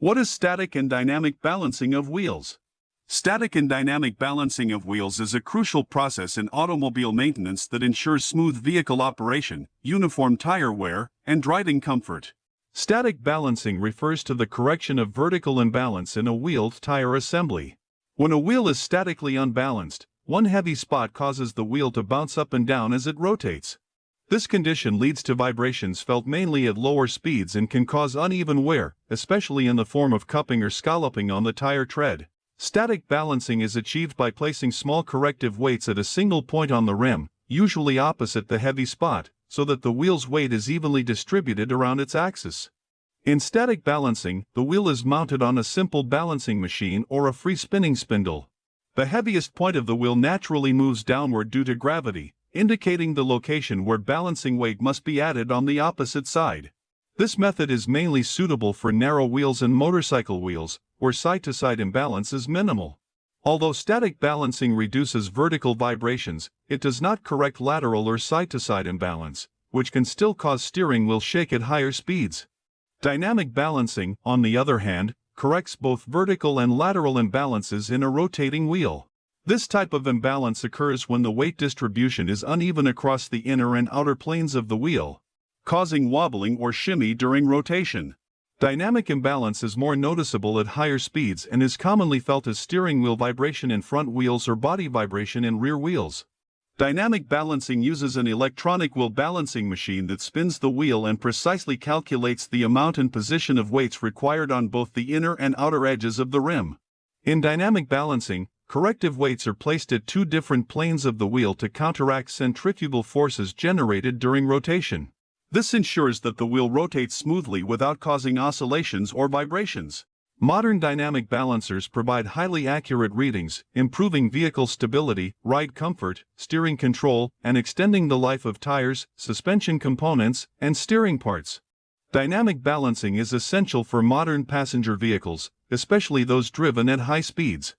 What is static and dynamic balancing of wheels? Static and dynamic balancing of wheels is a crucial process in automobile maintenance that ensures smooth vehicle operation, uniform tire wear, and riding comfort. Static balancing refers to the correction of vertical imbalance in a wheeled tire assembly. When a wheel is statically unbalanced, one heavy spot causes the wheel to bounce up and down as it rotates. This condition leads to vibrations felt mainly at lower speeds and can cause uneven wear, especially in the form of cupping or scalloping on the tire tread. Static balancing is achieved by placing small corrective weights at a single point on the rim, usually opposite the heavy spot, so that the wheel's weight is evenly distributed around its axis. In static balancing, the wheel is mounted on a simple balancing machine or a free spinning spindle. The heaviest point of the wheel naturally moves downward due to gravity, indicating the location where balancing weight must be added on the opposite side. This method is mainly suitable for narrow wheels and motorcycle wheels, where side-to-side imbalance is minimal. Although static balancing reduces vertical vibrations, it does not correct lateral or side-to-side imbalance, which can still cause steering wheel shake at higher speeds. Dynamic balancing, on the other hand, corrects both vertical and lateral imbalances in a rotating wheel. This type of imbalance occurs when the weight distribution is uneven across the inner and outer planes of the wheel, causing wobbling or shimmy during rotation. Dynamic imbalance is more noticeable at higher speeds and is commonly felt as steering wheel vibration in front wheels or body vibration in rear wheels. Dynamic balancing uses an electronic wheel balancing machine that spins the wheel and precisely calculates the amount and position of weights required on both the inner and outer edges of the rim. In dynamic balancing, corrective weights are placed at two different planes of the wheel to counteract centrifugal forces generated during rotation. This ensures that the wheel rotates smoothly without causing oscillations or vibrations. Modern dynamic balancers provide highly accurate readings, improving vehicle stability, ride comfort, steering control, and extending the life of tires, suspension components, and steering parts. Dynamic balancing is essential for modern passenger vehicles, especially those driven at high speeds.